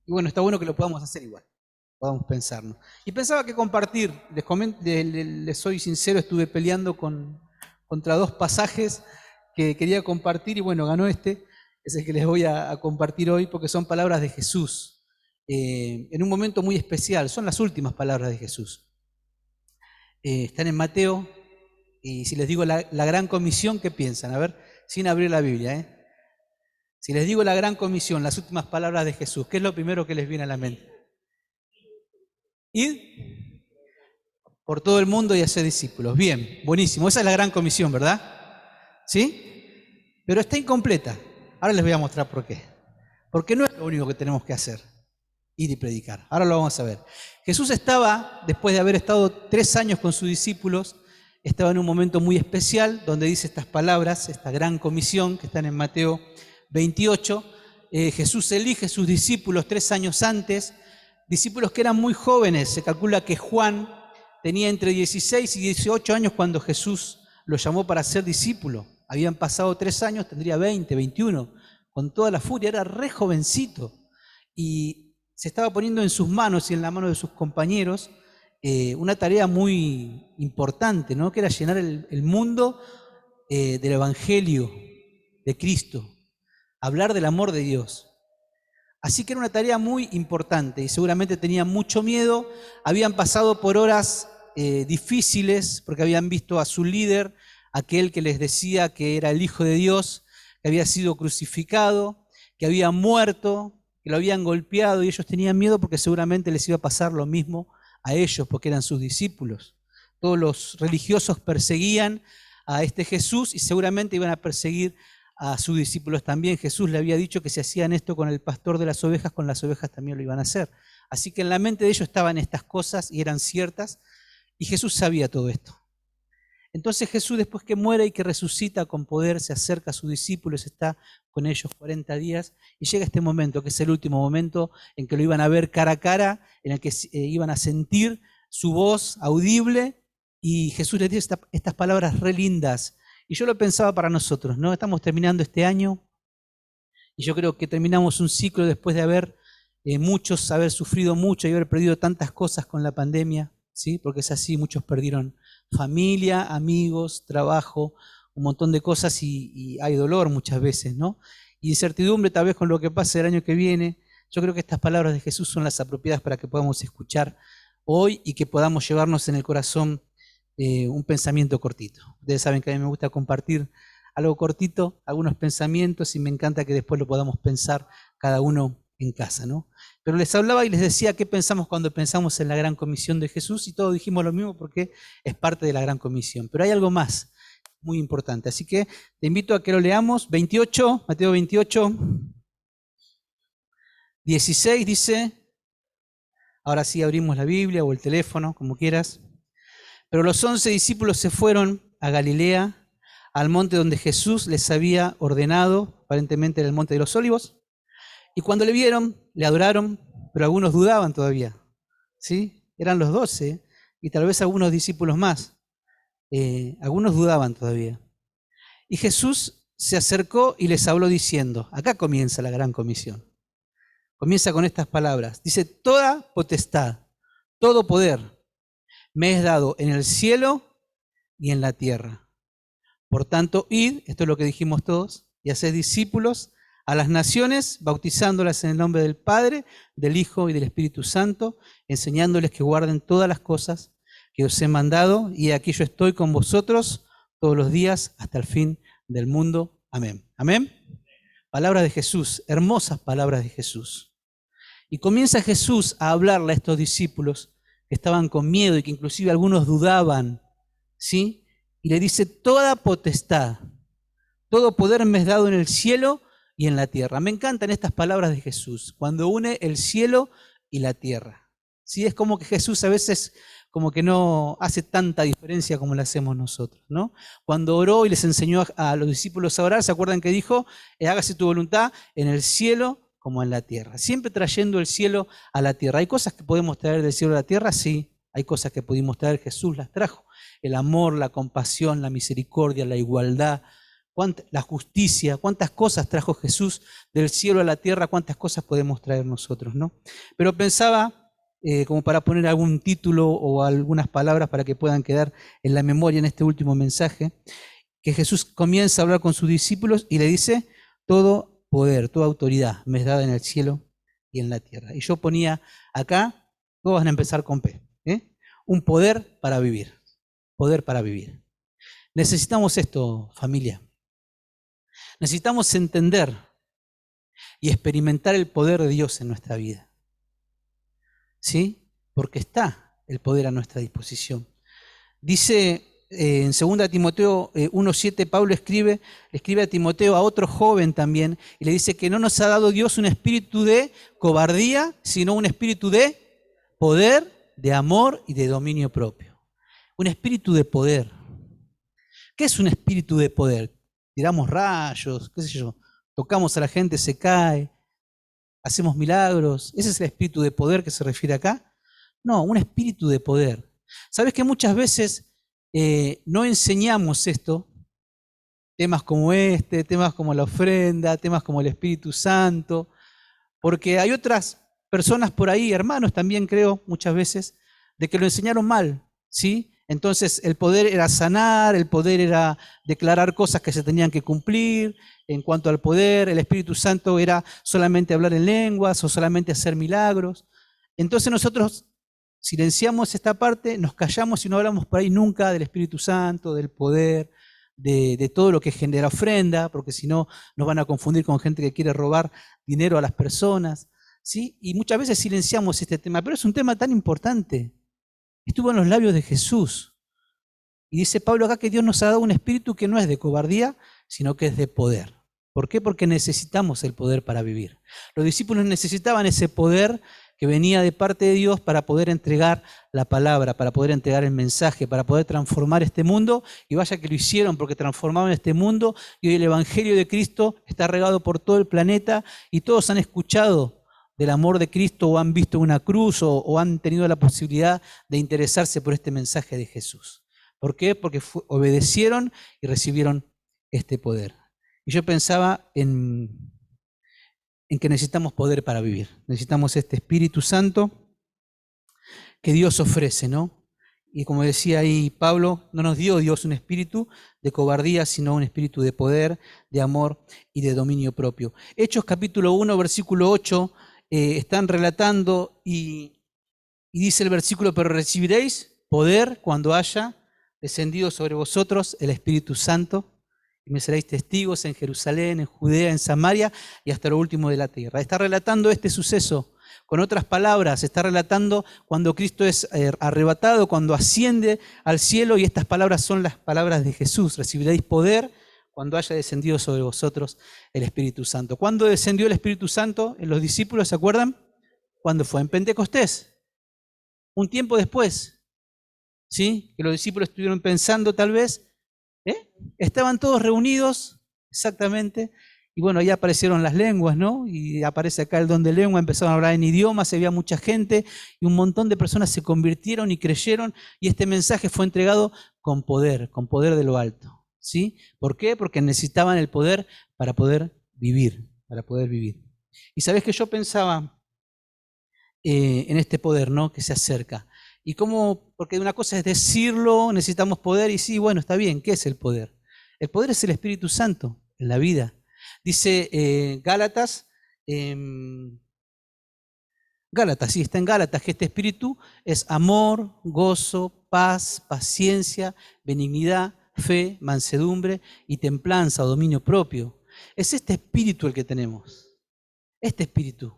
Y bueno, está bueno que lo podamos hacer igual, podamos pensarnos. Y pensaba que compartir, les soy sincero, estuve peleando contra dos pasajes que quería compartir y bueno, ganó este, es el que les voy a compartir hoy porque son palabras de Jesús, en un momento muy especial, son las últimas palabras de Jesús. Están en Mateo, y si les digo la gran comisión, ¿qué piensan? A ver, sin abrir la Biblia, ¿eh? Si les digo la gran comisión, las últimas palabras de Jesús, ¿qué es lo primero que les viene a la mente? Ir por todo el mundo y hacer discípulos. Bien, buenísimo. Esa es la gran comisión, ¿verdad? ¿Sí? Pero está incompleta. Ahora les voy a mostrar por qué. Porque no es lo único que tenemos que hacer, ir y predicar. Ahora lo vamos a ver. Jesús estaba, después de haber estado 3 años con sus discípulos, estaba en un momento muy especial donde dice estas palabras, esta gran comisión que están en Mateo 28. Jesús elige sus discípulos 3 años antes, discípulos que eran muy jóvenes. Se calcula que Juan tenía entre 16 y 18 años cuando Jesús lo llamó para ser discípulo. Habían pasado 3 años, tendría 20, 21, con toda la furia, era re jovencito. Y se estaba poniendo en sus manos y en la mano de sus compañeros una tarea muy importante, ¿no? Que era llenar el mundo del Evangelio de Cristo, hablar del amor de Dios. Así que era una tarea muy importante y seguramente tenían mucho miedo, habían pasado por horas difíciles porque habían visto a su líder, aquel que les decía que era el Hijo de Dios, que había sido crucificado, que había muerto, que lo habían golpeado y ellos tenían miedo porque seguramente les iba a pasar lo mismo a ellos porque eran sus discípulos. Todos los religiosos perseguían a este Jesús y seguramente iban a perseguir a sus discípulos también. Jesús le había dicho que si hacían esto con el pastor de las ovejas, con las ovejas también lo iban a hacer. Así que en la mente de ellos estaban estas cosas y eran ciertas y Jesús sabía todo esto. Entonces Jesús, después que muere y que resucita con poder, se acerca a sus discípulos, está con ellos 40 días y llega este momento, que es el último momento en que lo iban a ver cara a cara, en el que iban a sentir su voz audible y Jesús les dice estas palabras re lindas. Y yo lo pensaba para nosotros, ¿no? Estamos terminando este año y yo creo que terminamos un ciclo después de haber haber sufrido mucho y haber perdido tantas cosas con la pandemia, ¿sí? Porque es así, muchos perdieron familia, amigos, trabajo, un montón de cosas y hay dolor muchas veces, ¿no? Y incertidumbre tal vez con lo que pase el año que viene. Yo creo que estas palabras de Jesús son las apropiadas para que podamos escuchar hoy y que podamos llevarnos en el corazón un pensamiento cortito. Ustedes saben que a mí me gusta compartir algo cortito, algunos pensamientos y me encanta que después lo podamos pensar cada uno en casa, ¿no? Pero les hablaba y les decía qué pensamos cuando pensamos en la gran comisión de Jesús y todos dijimos lo mismo porque es parte de la gran comisión. Pero hay algo más muy importante, así que te invito a que lo leamos. 28, Mateo 28, 16 dice, ahora sí abrimos la Biblia o el teléfono, como quieras. Pero los 11 discípulos se fueron a Galilea, al monte donde Jesús les había ordenado, aparentemente era el monte de los Olivos, y cuando le vieron, le adoraron, pero algunos dudaban todavía, ¿sí? Eran los 12 y tal vez algunos discípulos más, algunos dudaban todavía. Y Jesús se acercó y les habló diciendo, acá comienza la gran comisión, comienza con estas palabras, dice, toda potestad, todo poder, me es dado en el cielo y en la tierra. Por tanto, id, esto es lo que dijimos todos, y haced discípulos a las naciones, bautizándolas en el nombre del Padre, del Hijo y del Espíritu Santo, enseñándoles que guarden todas las cosas que os he mandado, y aquí yo estoy con vosotros todos los días hasta el fin del mundo. Amén. Amén. Palabras de Jesús, hermosas palabras de Jesús. Y comienza Jesús a hablarle a estos discípulos que estaban con miedo y que inclusive algunos dudaban, ¿sí? Y le dice, toda potestad, todo poder me es dado en el cielo y en la tierra. Me encantan estas palabras de Jesús, cuando une el cielo y la tierra. ¿Sí? Es como que Jesús a veces como que no hace tanta diferencia como la hacemos nosotros, ¿no? Cuando oró y les enseñó a los discípulos a orar, ¿se acuerdan que dijo? Hágase tu voluntad en el cielo como en la tierra, siempre trayendo el cielo a la tierra. ¿Hay cosas que podemos traer del cielo a la tierra? Sí, hay cosas que pudimos traer, Jesús las trajo. El amor, la compasión, la misericordia, la igualdad, la justicia, cuántas cosas trajo Jesús del cielo a la tierra, cuántas cosas podemos traer nosotros, ¿no? Pero pensaba, como para poner algún título o algunas palabras para que puedan quedar en la memoria en este último mensaje, que Jesús comienza a hablar con sus discípulos y le dice: todo poder, toda autoridad me es dada en el cielo y en la tierra. Y yo ponía acá, todos van a empezar con P, un poder para vivir, poder para vivir. Necesitamos esto, familia. Necesitamos entender y experimentar el poder de Dios en nuestra vida, ¿sí? Porque está el poder a nuestra disposición. Dice en 2 Timoteo 1:7, Pablo le escribe a Timoteo, a otro joven también, y le dice que no nos ha dado Dios un espíritu de cobardía, sino un espíritu de poder, de amor y de dominio propio. Un espíritu de poder. ¿Qué es un espíritu de poder? Tiramos rayos, qué sé yo, tocamos a la gente, se cae, hacemos milagros. ¿Ese es el espíritu de poder que se refiere acá? No, un espíritu de poder. ¿Sabes que muchas veces no enseñamos esto? Temas como este, temas como la ofrenda, temas como el Espíritu Santo, porque hay otras personas por ahí, hermanos también creo, muchas veces, de que lo enseñaron mal, ¿sí? Entonces el poder era sanar, el poder era declarar cosas que se tenían que cumplir. En cuanto al poder, el Espíritu Santo era solamente hablar en lenguas o solamente hacer milagros. Entonces nosotros silenciamos esta parte, nos callamos y no hablamos por ahí nunca del Espíritu Santo, del poder, de todo lo que genera ofrenda, porque si no nos van a confundir con gente que quiere robar dinero a las personas, ¿sí? Y muchas veces silenciamos este tema, pero es un tema tan importante. Estuvo en los labios de Jesús. Y dice Pablo acá que Dios nos ha dado un espíritu que no es de cobardía, sino que es de poder. ¿Por qué? Porque necesitamos el poder para vivir. Los discípulos necesitaban ese poder que venía de parte de Dios para poder entregar la palabra, para poder entregar el mensaje, para poder transformar este mundo. Y vaya que lo hicieron, porque transformaron este mundo y hoy el Evangelio de Cristo está regado por todo el planeta y todos han escuchado del amor de Cristo o han visto una cruz o han tenido la posibilidad de interesarse por este mensaje de Jesús. ¿Por qué? Porque obedecieron y recibieron este poder. Y yo pensaba en que necesitamos poder para vivir. Necesitamos este Espíritu Santo que Dios ofrece, ¿no? Y como decía ahí Pablo, no nos dio Dios un espíritu de cobardía, sino un espíritu de poder, de amor y de dominio propio. Hechos capítulo 1, versículo 8, están relatando y dice el versículo: pero recibiréis poder cuando haya descendido sobre vosotros el Espíritu Santo, y me seréis testigos en Jerusalén, en Judea, en Samaria y hasta lo último de la tierra. Está relatando este suceso. Con otras palabras, está relatando cuando Cristo es arrebatado, cuando asciende al cielo, y estas palabras son las palabras de Jesús: recibiréis poder cuando haya descendido sobre vosotros el Espíritu Santo. ¿Cuándo descendió el Espíritu Santo en los discípulos? ¿Se acuerdan? ¿Cuándo fue? En Pentecostés. Un tiempo después, ¿sí? Que los discípulos estuvieron pensando tal vez, estaban todos reunidos, exactamente, y bueno, ahí aparecieron las lenguas, ¿no? Y aparece acá el don de lengua, empezaron a hablar en idiomas, había mucha gente, y un montón de personas se convirtieron y creyeron, y este mensaje fue entregado con poder de lo alto, ¿sí? ¿Por qué? Porque necesitaban el poder para poder vivir, Y sabés que yo pensaba en este poder, ¿no? Que se acerca. Y cómo, porque una cosa es decirlo, necesitamos poder, y sí, bueno, está bien, ¿qué es el poder? El poder es el Espíritu Santo en la vida. Dice Gálatas, sí, está en Gálatas, que este espíritu es amor, gozo, paz, paciencia, benignidad, fe, mansedumbre y templanza o dominio propio. Es este espíritu el que tenemos, este espíritu,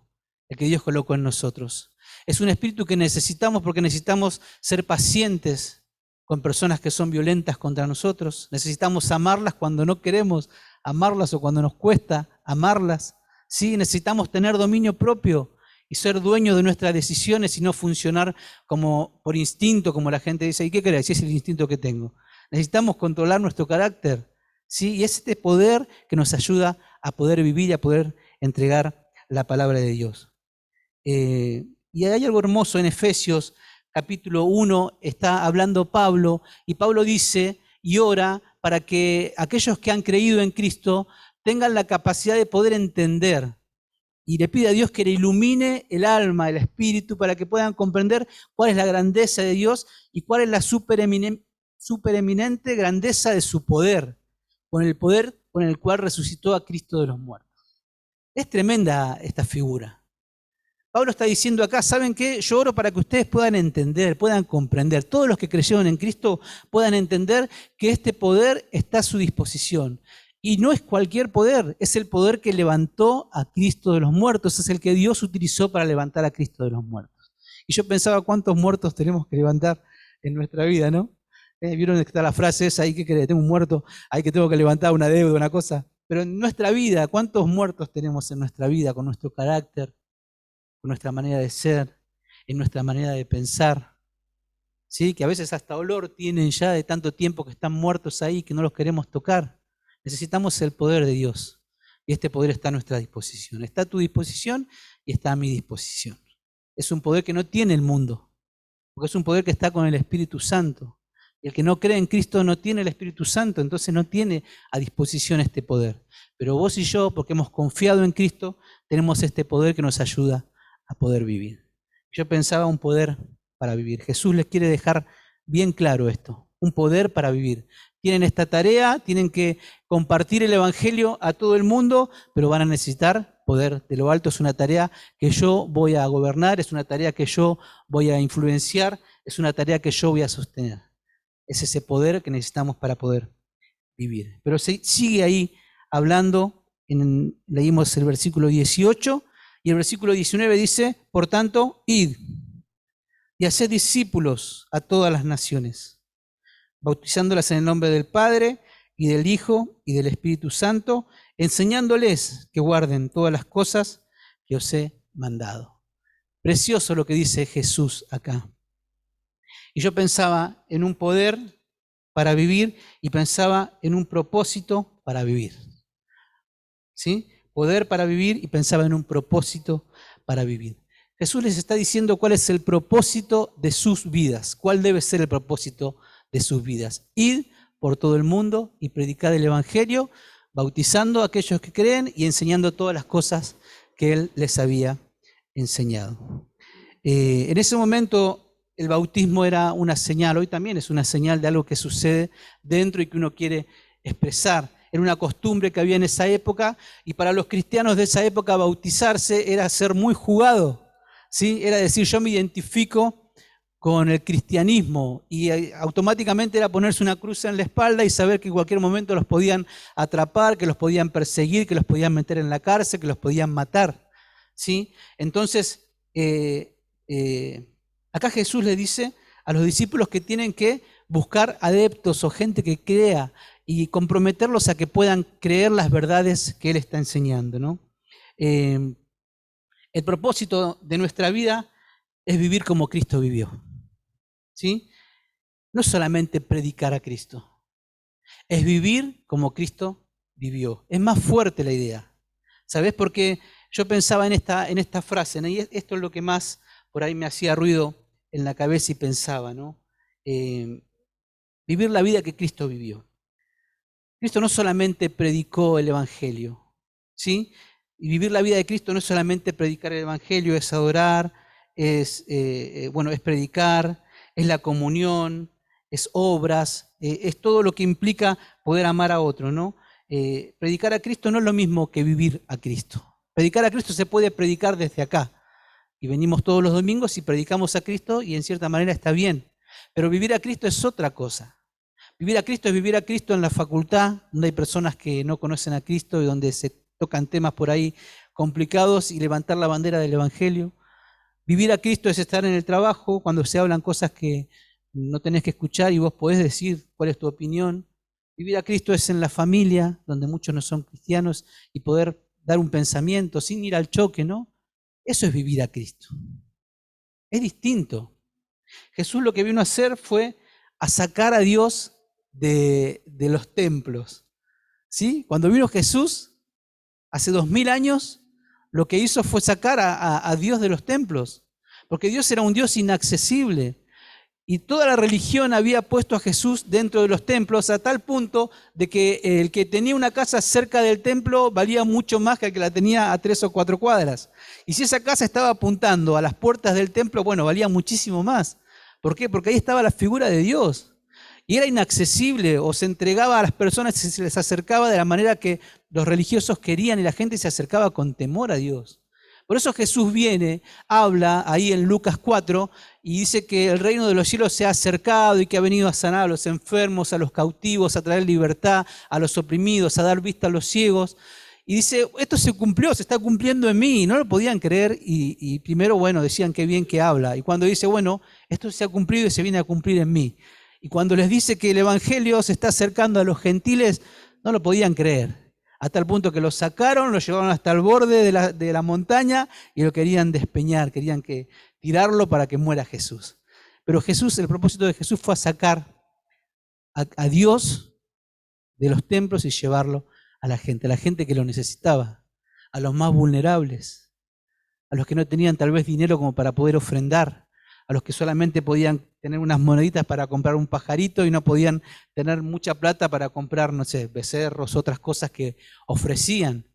el que Dios colocó en nosotros. Es un espíritu que necesitamos porque necesitamos ser pacientes con personas que son violentas contra nosotros. Necesitamos amarlas cuando no queremos amarlas o cuando nos cuesta amarlas. Sí, necesitamos tener dominio propio y ser dueños de nuestras decisiones y no funcionar como por instinto, como la gente dice. ¿Y qué crees? Si es el instinto que tengo. Necesitamos controlar nuestro carácter, ¿sí? Y es este poder que nos ayuda a poder vivir y a poder entregar la palabra de Dios. Y hay algo hermoso en Efesios capítulo 1, está hablando Pablo, y Pablo dice y ora para que aquellos que han creído en Cristo tengan la capacidad de poder entender. Y le pide a Dios que le ilumine el alma, el espíritu, para que puedan comprender cuál es la grandeza de Dios y cuál es la supereminente grandeza de su poder con el cual resucitó a Cristo de los muertos. Es tremenda esta figura. Pablo está diciendo acá, ¿saben qué? Yo oro para que ustedes puedan entender, puedan comprender, todos los que creyeron en Cristo puedan entender que este poder está a su disposición. Y no es cualquier poder, es el poder que levantó a Cristo de los muertos, es el que Dios utilizó para levantar a Cristo de los muertos. Y yo pensaba cuántos muertos tenemos que levantar en nuestra vida, ¿no? ¿Vieron que está la frase esa ahí que tengo un muerto, ahí que tengo que levantar una deuda, una cosa? Pero en nuestra vida, ¿cuántos muertos tenemos en nuestra vida con nuestro carácter, con nuestra manera de ser, en nuestra manera de pensar? ¿Sí? Que a veces hasta olor tienen ya de tanto tiempo que están muertos ahí que no los queremos tocar. Necesitamos el poder de Dios y este poder está a nuestra disposición. Está a tu disposición y está a mi disposición. Es un poder que no tiene el mundo, porque es un poder que está con el Espíritu Santo. Y el que no cree en Cristo no tiene el Espíritu Santo, entonces no tiene a disposición este poder. Pero vos y yo, porque hemos confiado en Cristo, tenemos este poder que nos ayuda a poder vivir. Yo pensaba un poder para vivir. Jesús les quiere dejar bien claro esto, un poder para vivir. Tienen esta tarea, tienen que compartir el Evangelio a todo el mundo, pero van a necesitar poder de lo alto. Es una tarea que yo voy a gobernar, es una tarea que yo voy a influenciar, es una tarea que yo voy a sostener. Es ese poder que necesitamos para poder vivir. Pero sigue ahí hablando, leímos el versículo 18 y el versículo 19 dice, por tanto, id y haced discípulos a todas las naciones, bautizándolas en el nombre del Padre y del Hijo y del Espíritu Santo, enseñándoles que guarden todas las cosas que os he mandado. Precioso lo que dice Jesús acá. Y yo pensaba en un poder para vivir y pensaba en un propósito para vivir. ¿Sí? Poder para vivir y pensaba en un propósito para vivir. Jesús les está diciendo cuál es el propósito de sus vidas, cuál debe ser el propósito de sus vidas. Id por todo el mundo y predicad el Evangelio, bautizando a aquellos que creen y enseñando todas las cosas que Él les había enseñado. En ese momento el bautismo era una señal, hoy también es una señal de algo que sucede dentro y que uno quiere expresar. Era una costumbre que había en esa época y para los cristianos de esa época bautizarse era ser muy jugado, ¿sí? Era decir, yo me identifico con el cristianismo y automáticamente era ponerse una cruz en la espalda y saber que en cualquier momento los podían atrapar, que los podían perseguir, que los podían meter en la cárcel, que los podían matar, ¿sí? Entonces, acá Jesús le dice a los discípulos que tienen que buscar adeptos o gente que crea y comprometerlos a que puedan creer las verdades que Él está enseñando, ¿no? El propósito de nuestra vida es vivir como Cristo vivió, ¿sí? No solamente predicar a Cristo, es vivir como Cristo vivió. Es más fuerte la idea, ¿sabés? Porque yo pensaba en esta frase, ¿no? Y esto es lo que más por ahí me hacía ruido en la cabeza y pensaba, ¿no? Vivir la vida que Cristo vivió. Cristo no solamente predicó el Evangelio, ¿sí? Y vivir la vida de Cristo no es solamente predicar el Evangelio, es adorar, es predicar, es la comunión, es obras, es todo lo que implica poder amar a otro, ¿no? Predicar a Cristo no es lo mismo que vivir a Cristo. Predicar a Cristo se puede predicar desde acá. Y venimos todos los domingos y predicamos a Cristo y en cierta manera está bien. Pero vivir a Cristo es otra cosa. Vivir a Cristo es vivir a Cristo en la facultad, donde hay personas que no conocen a Cristo y donde se tocan temas por ahí complicados y levantar la bandera del Evangelio. Vivir a Cristo es estar en el trabajo cuando se hablan cosas que no tenés que escuchar y vos podés decir cuál es tu opinión. Vivir a Cristo es en la familia, donde muchos no son cristianos, y poder dar un pensamiento sin ir al choque, ¿no? Eso es vivir a Cristo. Es distinto. Jesús lo que vino a hacer fue a sacar a Dios de los templos, ¿sí? Cuando vino Jesús, hace 2000 años, lo que hizo fue sacar a Dios de los templos, porque Dios era un Dios inaccesible. Y toda la religión había puesto a Jesús dentro de los templos a tal punto de que el que tenía una casa cerca del templo valía mucho más que el que la tenía a 3 o 4 cuadras. Y si esa casa estaba apuntando a las puertas del templo, bueno, valía muchísimo más. ¿Por qué? Porque ahí estaba la figura de Dios. Y era inaccesible, o se entregaba a las personas y se les acercaba de la manera que los religiosos querían, y la gente se acercaba con temor a Dios. Por eso Jesús viene, habla ahí en Lucas 4 y dice que el reino de los cielos se ha acercado y que ha venido a sanar a los enfermos, a los cautivos, a traer libertad a los oprimidos, a dar vista a los ciegos. Y dice, esto se cumplió, se está cumpliendo en mí. Y no lo podían creer y primero, bueno, decían qué bien que habla. Y cuando dice, bueno, esto se ha cumplido y se viene a cumplir en mí. Y cuando les dice que el evangelio se está acercando a los gentiles, no lo podían creer. A tal punto que lo sacaron, lo llevaron hasta el borde de la montaña y lo querían despeñar, querían tirarlo para que muera Jesús. Pero Jesús, el propósito de Jesús fue a sacar a Dios de los templos y llevarlo a la gente que lo necesitaba, a los más vulnerables, a los que no tenían tal vez dinero como para poder ofrendar, a los que solamente podían tener unas moneditas para comprar un pajarito y no podían tener mucha plata para comprar, no sé, becerros, otras cosas que ofrecían,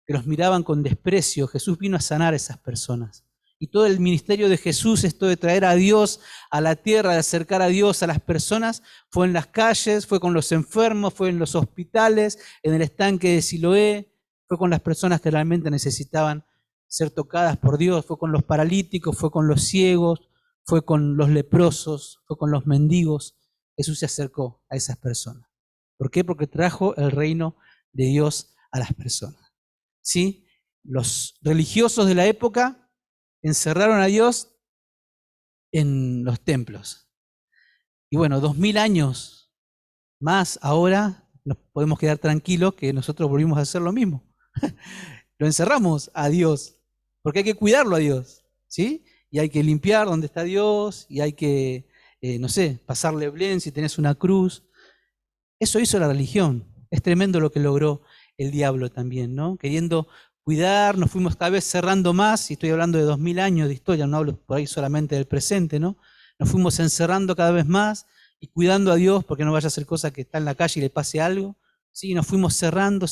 que los miraban con desprecio. Jesús vino a sanar a esas personas. Y todo el ministerio de Jesús, esto de traer a Dios a la tierra, de acercar a Dios a las personas, fue en las calles, fue con los enfermos, fue en los hospitales, en el estanque de Siloé, fue con las personas que realmente necesitaban ser tocadas por Dios, fue con los paralíticos, fue con los ciegos, fue con los leprosos, fue con los mendigos. Jesús se acercó a esas personas. ¿Por qué? Porque trajo el reino de Dios a las personas. ¿Sí? Los religiosos de la época encerraron a Dios en los templos. Y bueno, 2000 años más ahora nos podemos quedar tranquilos que nosotros volvimos a hacer lo mismo. Lo encerramos a Dios, porque hay que cuidarlo a Dios, ¿sí? Y hay que limpiar donde está Dios, y hay que, no sé, pasarle blén si tenés una cruz. Eso hizo la religión. Es tremendo lo que logró el diablo también, ¿no? Queriendo cuidar, nos fuimos cada vez cerrando más, y estoy hablando de 2000 años de historia, no hablo por ahí solamente del presente, ¿no? Nos fuimos encerrando cada vez más y cuidando a Dios porque no vaya a ser cosa que está en la calle y le pase algo. Sí, nos fuimos cerrando,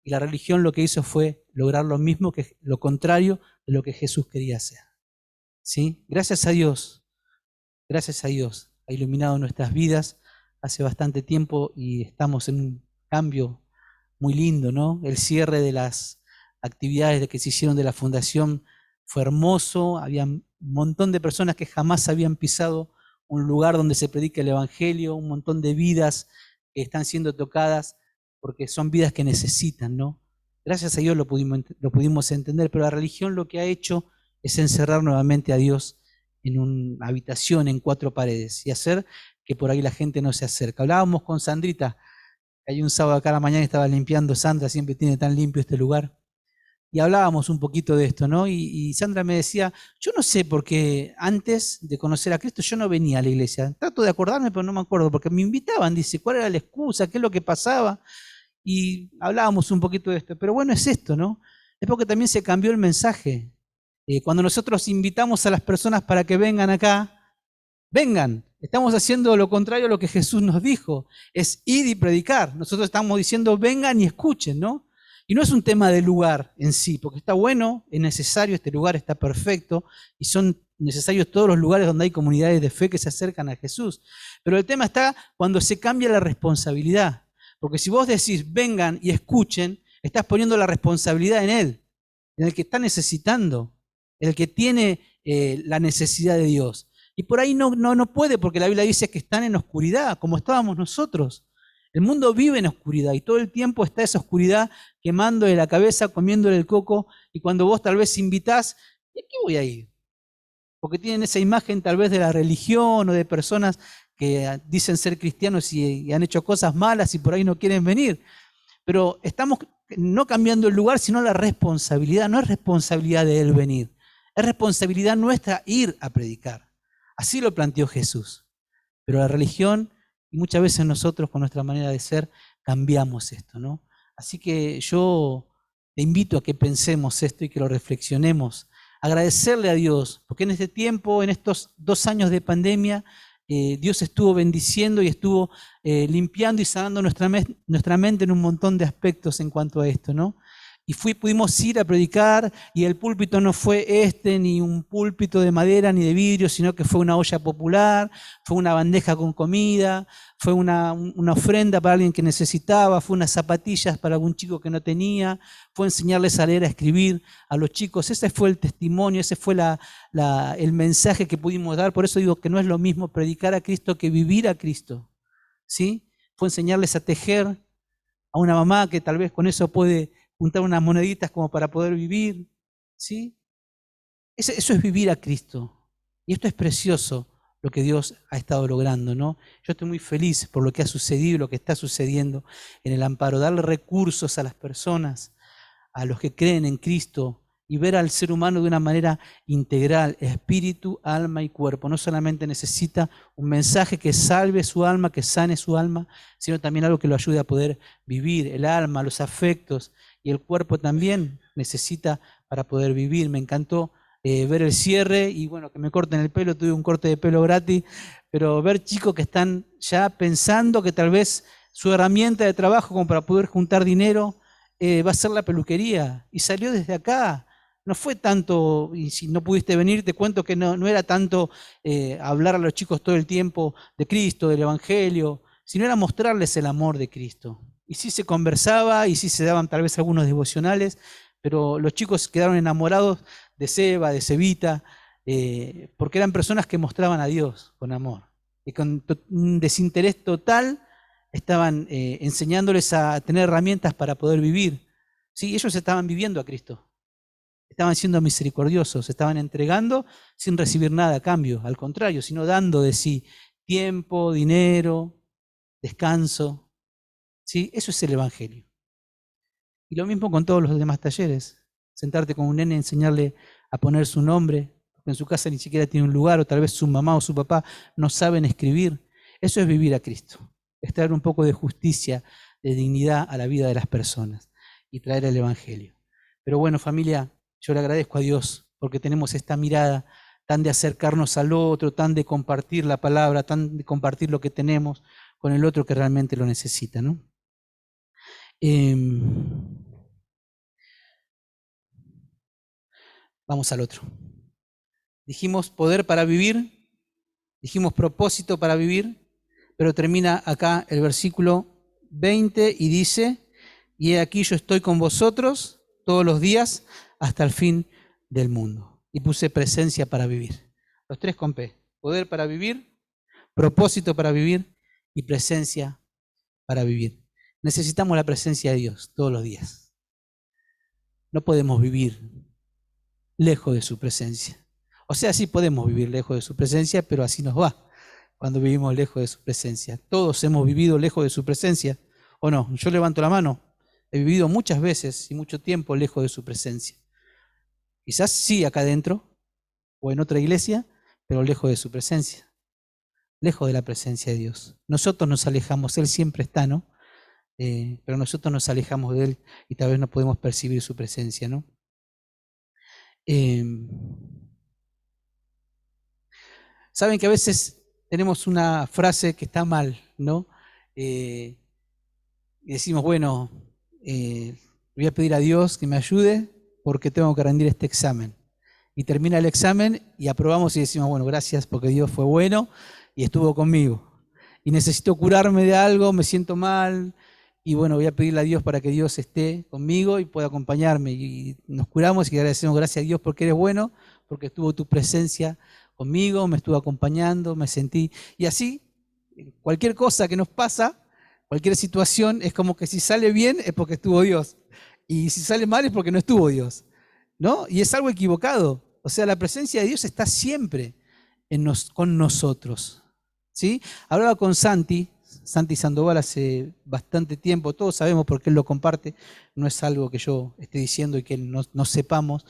y la religión lo que hizo fue lograr lo mismo, que lo contrario de lo que Jesús quería hacer. ¿Sí? Gracias a Dios, ha iluminado nuestras vidas hace bastante tiempo y estamos en un cambio muy lindo, ¿no? El cierre de las actividades que se hicieron de la fundación fue hermoso, había un montón de personas que jamás habían pisado un lugar donde se predica el evangelio, un montón de vidas que están siendo tocadas porque son vidas que necesitan, ¿no? Gracias a Dios lo pudimos entender, pero la religión lo que ha hecho es encerrar nuevamente a Dios en una habitación en 4 paredes y hacer que por ahí la gente no se acerque. Hablábamos con Sandrita, hay un sábado acá a la mañana estaba limpiando, Sandra siempre tiene tan limpio este lugar, y hablábamos un poquito de esto, ¿no? Y Sandra me decía, yo no sé por qué antes de conocer a Cristo yo no venía a la iglesia. Trato de acordarme, pero no me acuerdo, porque me invitaban, dice, ¿cuál era la excusa? ¿Qué es lo que pasaba? Y hablábamos un poquito de esto. Pero bueno, es esto, ¿no? Es porque también se cambió el mensaje. Cuando nosotros invitamos a las personas para que vengan acá, vengan. Estamos haciendo lo contrario a lo que Jesús nos dijo. Es ir y predicar. Nosotros estamos diciendo vengan y escuchen, ¿no? Y no es un tema de lugar en sí, porque está bueno, es necesario, este lugar está perfecto, y son necesarios todos los lugares donde hay comunidades de fe que se acercan a Jesús. Pero el tema está cuando se cambia la responsabilidad. Porque si vos decís vengan y escuchen, estás poniendo la responsabilidad en Él, en el que está necesitando, en el que tiene la necesidad de Dios. Y por ahí no puede, porque la Biblia dice que están en oscuridad, como estábamos nosotros. El mundo vive en oscuridad y todo el tiempo está esa oscuridad quemándole la cabeza, comiéndole el coco, y cuando vos tal vez invitás, ¿y a qué voy a ir? Porque tienen esa imagen tal vez de la religión o de personas que dicen ser cristianos y han hecho cosas malas y por ahí no quieren venir. Pero estamos no cambiando el lugar, sino la responsabilidad. No es responsabilidad de Él venir, es responsabilidad nuestra ir a predicar. Así lo planteó Jesús. Pero la religión, y muchas veces nosotros con nuestra manera de ser, cambiamos esto, ¿no? Así que yo te invito a que pensemos esto y que lo reflexionemos agradecerle a Dios, porque en este tiempo, en estos 2 años de pandemia, Dios estuvo bendiciendo y estuvo limpiando y sanando nuestra mente en un montón de aspectos en cuanto a esto, ¿no? Y pudimos ir a predicar y el púlpito no fue ni un púlpito de madera ni de vidrio, sino que fue una olla popular, fue una bandeja con comida, fue una ofrenda para alguien que necesitaba, fue unas zapatillas para algún chico que no tenía, fue enseñarles a leer, a escribir a los chicos. Ese fue el testimonio, ese fue el mensaje que pudimos dar. Por eso digo que no es lo mismo predicar a Cristo que vivir a Cristo, ¿sí? Fue enseñarles a tejer a una mamá que tal vez con eso puede juntar unas moneditas como para poder vivir, ¿sí? Eso es vivir a Cristo. Y esto es precioso, lo que Dios ha estado logrando, ¿no? Yo estoy muy feliz por lo que ha sucedido y lo que está sucediendo en el Amparo. Darle recursos a las personas, a los que creen en Cristo, y ver al ser humano de una manera integral, espíritu, alma y cuerpo. No solamente necesita un mensaje que salve su alma, que sane su alma, sino también algo que lo ayude a poder vivir. El alma, los afectos y el cuerpo también necesita para poder vivir. Me encantó ver el cierre y bueno, que me corten el pelo, tuve un corte de pelo gratis, pero ver chicos que están ya pensando que tal vez su herramienta de trabajo como para poder juntar dinero va a ser la peluquería, y salió desde acá. No fue tanto, y si no pudiste venir, te cuento que no era tanto hablar a los chicos todo el tiempo de Cristo, del Evangelio, sino era mostrarles el amor de Cristo. Y sí se conversaba, y sí se daban tal vez algunos devocionales, pero los chicos quedaron enamorados de Seba, de Cevita, porque eran personas que mostraban a Dios con amor. Y con un desinterés total estaban enseñándoles a tener herramientas para poder vivir. Sí, ellos estaban viviendo a Cristo. Estaban siendo misericordiosos, estaban entregando sin recibir nada a cambio, al contrario, sino dando de sí tiempo, dinero, descanso. ¿Sí? Eso es el Evangelio. Y lo mismo con todos los demás talleres. Sentarte con un nene, enseñarle a poner su nombre, porque en su casa ni siquiera tiene un lugar, o tal vez su mamá o su papá no saben escribir. Eso es vivir a Cristo, es traer un poco de justicia, de dignidad a la vida de las personas y traer el Evangelio. Pero bueno, familia, yo le agradezco a Dios porque tenemos esta mirada tan de acercarnos al otro, tan de compartir la palabra, tan de compartir lo que tenemos con el otro que realmente lo necesita, ¿no? Vamos al otro. Dijimos poder para vivir, dijimos propósito para vivir, pero termina acá el versículo 20 y dice: y he aquí yo estoy con vosotros todos los días hasta el fin del mundo. Y puse presencia para vivir. Los 3 con P. Poder para vivir, propósito para vivir y presencia para vivir. Necesitamos la presencia de Dios todos los días. No podemos vivir lejos de su presencia. O sea, sí podemos vivir lejos de su presencia, pero así nos va cuando vivimos lejos de su presencia. Todos hemos vivido lejos de su presencia, ¿o no? Yo levanto la mano. He vivido muchas veces y mucho tiempo lejos de su presencia. Quizás sí acá adentro o en otra iglesia, pero lejos de su presencia, lejos de la presencia de Dios. Nosotros nos alejamos, Él siempre está, ¿no? Pero nosotros nos alejamos de Él y tal vez no podemos percibir su presencia, ¿no? Saben que a veces tenemos una frase que está mal, ¿no? Y decimos, bueno, voy a pedir a Dios que me ayude porque tengo que rendir este examen. Y termina el examen y aprobamos y decimos, bueno, gracias porque Dios fue bueno y estuvo conmigo. Y necesito curarme de algo, me siento mal, y bueno, voy a pedirle a Dios para que Dios esté conmigo y pueda acompañarme. Y nos curamos y agradecemos, gracias a Dios porque eres bueno, porque estuvo tu presencia conmigo, me estuvo acompañando, me sentí. Y así, cualquier cosa que nos pasa, cualquier situación, es como que si sale bien es porque estuvo Dios. Y si sale mal es porque no estuvo Dios, ¿no? Y es algo equivocado. O sea, la presencia de Dios está siempre con nosotros, ¿sí? Hablaba con Santi Sandoval hace bastante tiempo, todos sabemos porque él lo comparte, no es algo que yo esté diciendo y que no sepamos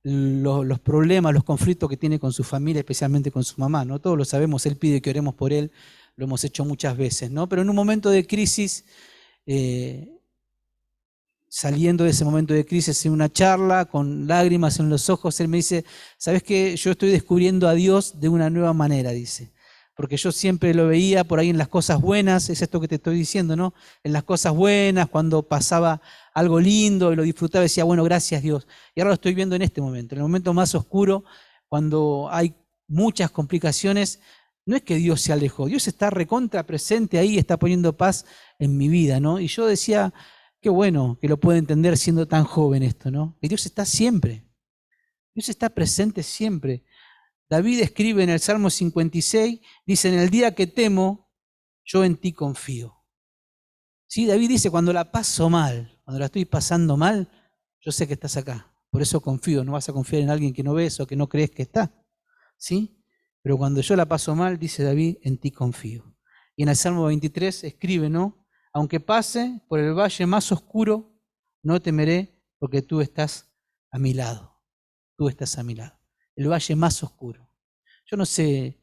los problemas, los conflictos que tiene con su familia, especialmente con su mamá, ¿no? Todos lo sabemos, él pide que oremos por él, lo hemos hecho muchas veces, ¿no? Pero en un momento de crisis saliendo de ese momento de crisis en una charla, con lágrimas en los ojos, él me dice, ¿sabes qué? Yo estoy descubriendo a Dios de una nueva manera, dice. Porque yo siempre lo veía por ahí en las cosas buenas, es esto que te estoy diciendo, ¿no? En las cosas buenas, cuando pasaba algo lindo y lo disfrutaba, decía, bueno, gracias Dios. Y ahora lo estoy viendo en este momento, en el momento más oscuro, cuando hay muchas complicaciones. No es que Dios se alejó, Dios está recontra presente ahí, está poniendo paz en mi vida, ¿no? Y yo decía, qué bueno que lo pueda entender siendo tan joven esto, ¿no? Que Dios está siempre, Dios está presente siempre. David escribe en el Salmo 56, dice, en el día que temo, yo en ti confío. ¿Sí? David dice, cuando la paso mal, cuando la estoy pasando mal, yo sé que estás acá. Por eso confío, no vas a confiar en alguien que no ves o que no crees que está. ¿Sí? Pero cuando yo la paso mal, dice David, en ti confío. Y en el Salmo 23 escribe, ¿no? Aunque pase por el valle más oscuro, no temeré porque tú estás a mi lado. Tú estás a mi lado. El valle más oscuro. Yo no sé,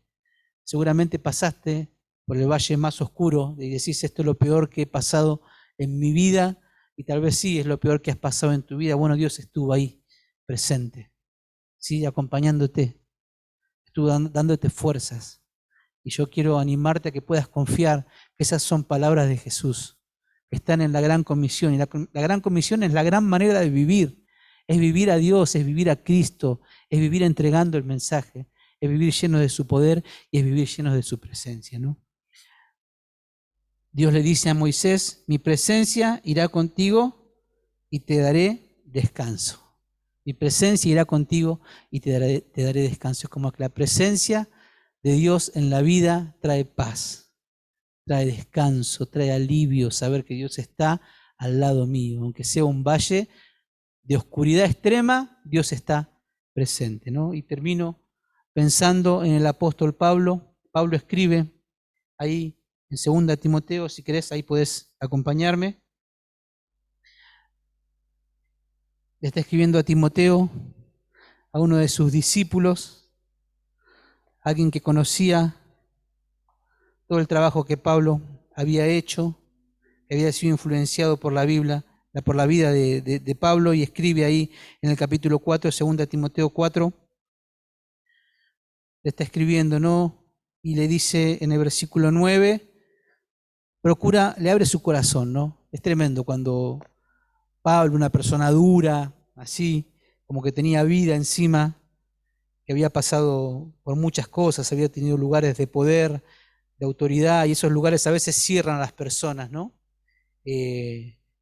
seguramente pasaste por el valle más oscuro y decís, esto es lo peor que he pasado en mi vida, y tal vez sí es lo peor que has pasado en tu vida. Bueno, Dios estuvo ahí, presente, ¿sí? Acompañándote, estuvo dándote fuerzas. Y yo quiero animarte a que puedas confiar que esas son palabras de Jesús, que están en la Gran Comisión. Y la Gran Comisión es la gran manera de vivir. Es vivir a Dios, es vivir a Cristo, es vivir entregando el mensaje, es vivir lleno de su poder y es vivir lleno de su presencia, ¿no? Dios le dice a Moisés, mi presencia irá contigo y te daré descanso. Mi presencia irá contigo y te daré descanso. Es como que la presencia de Dios en la vida trae paz, trae descanso, trae alivio, saber que Dios está al lado mío. Aunque sea un valle de oscuridad extrema, Dios está presente, ¿no? Y termino pensando en el apóstol Pablo. Pablo escribe ahí en 2 Timoteo, si querés, ahí podés acompañarme. Le está escribiendo a Timoteo, a uno de sus discípulos, alguien que conocía todo el trabajo que Pablo había hecho, que había sido influenciado por la Biblia, por la vida de Pablo, y escribe ahí en el capítulo 4, 2 Timoteo 4, le está escribiendo, ¿no? Y le dice en el versículo 9, le abre su corazón, ¿no? Es tremendo cuando Pablo, una persona dura, así, como que tenía vida encima, que había pasado por muchas cosas, había tenido lugares de poder, de autoridad, y esos lugares a veces cierran a las personas, ¿no?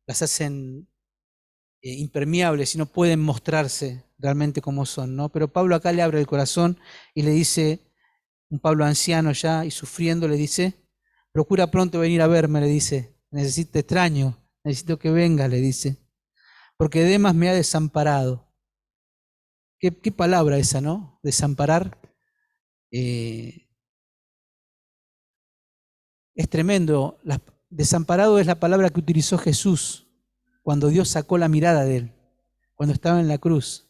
Las hacen impermeables y no pueden mostrarse realmente como son, ¿no? Pero Pablo acá le abre el corazón y le dice, un Pablo anciano ya y sufriendo, le dice, procura pronto venir a verme, le dice, te extraño, necesito que vengas, le dice, porque Demas me ha desamparado. ¿Qué palabra esa, no? Desamparar. Es tremendo. Desamparado es la palabra que utilizó Jesús cuando Dios sacó la mirada de él, cuando estaba en la cruz.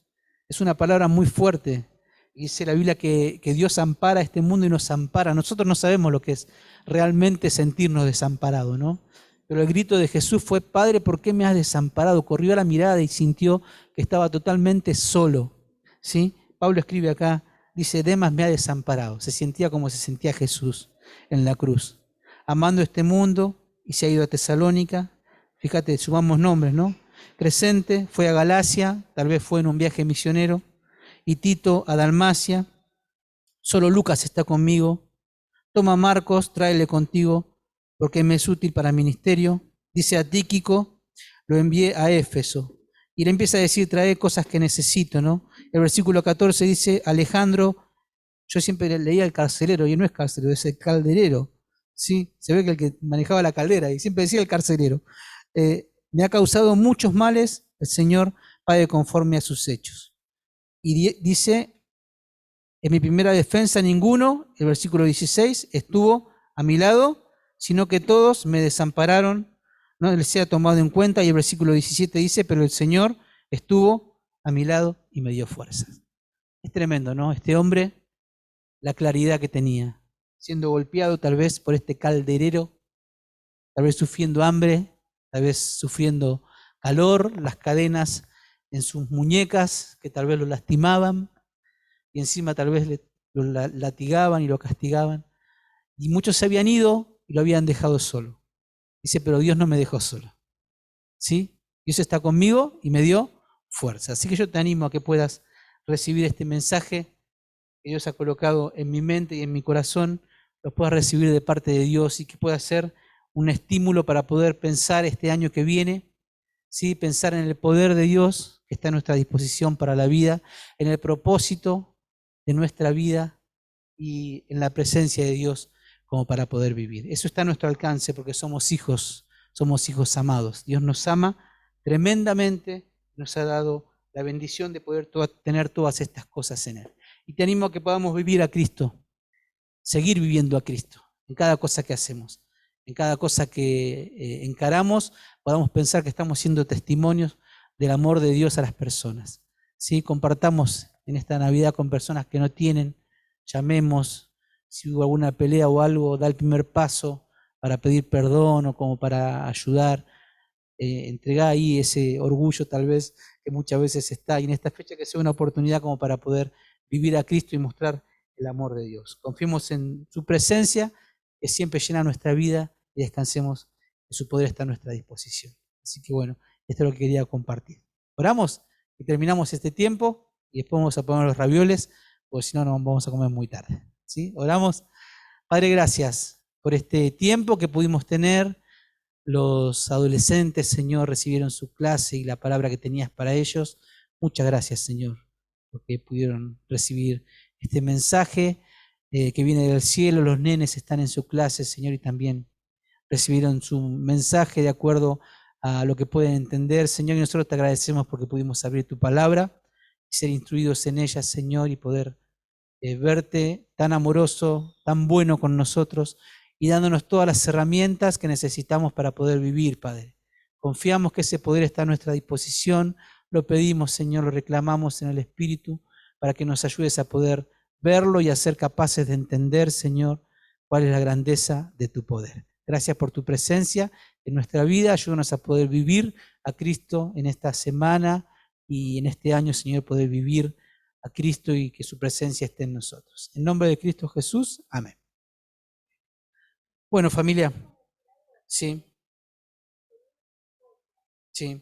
Es una palabra muy fuerte. Dice la Biblia que Dios ampara a este mundo y nos ampara. Nosotros no sabemos lo que es realmente sentirnos desamparados, ¿no? Pero el grito de Jesús fue, Padre, ¿por qué me has desamparado? Corrió a la mirada y sintió que estaba totalmente solo, ¿sí? Pablo escribe acá, dice, Demas me ha desamparado. Se sentía como se sentía Jesús en la cruz, amando este mundo, y se ha ido a Tesalónica. Fíjate, sumamos nombres, ¿no? Crescente fue a Galacia, tal vez fue en un viaje misionero, y Tito a Dalmacia. Solo Lucas está conmigo. Toma a Marcos, tráele contigo, porque me es útil para el ministerio. Dice a Tíquico, lo envié a Éfeso. Y le empieza a decir, trae cosas que necesito, ¿no? El versículo 14 dice, Alejandro, yo siempre leía el carcelero, y no es carcelero, es el calderero, ¿sí? Se ve que el que manejaba la caldera, y siempre decía el carcelero. Me ha causado muchos males, el Señor pague conforme a sus hechos. Y dice, en mi primera defensa ninguno, el versículo 16, estuvo a mi lado, sino que todos me desampararon, no les sea tomado en cuenta. Y el versículo 17 dice, pero el Señor estuvo a mi lado y me dio fuerzas. Es tremendo, ¿no? Este hombre, la claridad que tenía, siendo golpeado tal vez por este calderero, tal vez sufriendo hambre, tal vez sufriendo calor, las cadenas en sus muñecas que tal vez lo lastimaban y encima tal vez lo latigaban y lo castigaban. Y muchos se habían ido y lo habían dejado solo. Dice, pero Dios no me dejó solo. ¿Sí? Dios está conmigo y me dio fuerza. Así que yo te animo a que puedas recibir este mensaje que Dios ha colocado en mi mente y en mi corazón, lo puedas recibir de parte de Dios y que pueda ser un estímulo para poder pensar este año que viene, ¿sí? Pensar en el poder de Dios que está a nuestra disposición para la vida, en el propósito de nuestra vida y en la presencia de Dios como para poder vivir. Eso está a nuestro alcance porque somos hijos amados. Dios nos ama tremendamente, nos ha dado la bendición de poder tener todas estas cosas en Él. Y te animo a que podamos vivir a Cristo, seguir viviendo a Cristo en cada cosa que hacemos, en cada cosa que encaramos, podamos pensar que estamos siendo testimonios del amor de Dios a las personas. ¿Sí? Compartamos en esta Navidad con personas que no tienen, llamemos, si hubo alguna pelea o algo, da el primer paso para pedir perdón o como para ayudar. Entregar ahí ese orgullo tal vez que muchas veces está, y en esta fecha que sea una oportunidad como para poder vivir a Cristo y mostrar el amor de Dios. Confiemos en su presencia, que siempre llena nuestra vida, y descansemos, que su poder está a nuestra disposición. Así que bueno, esto es lo que quería compartir. Oramos y terminamos este tiempo, y después vamos a poner los ravioles, porque si no, nos vamos a comer muy tarde. ¿Sí? Oramos. Padre, gracias por este tiempo que pudimos tener. Los adolescentes, Señor, recibieron su clase y la palabra que tenías para ellos. Muchas gracias, Señor, porque pudieron recibir este mensaje que viene del cielo. Los nenes están en su clase, Señor, y también recibieron su mensaje de acuerdo a lo que pueden entender, Señor, y nosotros te agradecemos porque pudimos abrir tu palabra y ser instruidos en ella, Señor, y poder verte tan amoroso, tan bueno con nosotros y dándonos todas las herramientas que necesitamos para poder vivir, Padre. Confiamos que ese poder está a nuestra disposición, lo pedimos, Señor, lo reclamamos en el Espíritu para que nos ayudes a poder verlo y a ser capaces de entender, Señor, cuál es la grandeza de tu poder. Gracias por tu presencia en nuestra vida, ayúdanos a poder vivir a Cristo en esta semana y en este año, Señor, poder vivir a Cristo y que su presencia esté en nosotros. En nombre de Cristo Jesús, amén. Bueno, familia, sí, sí.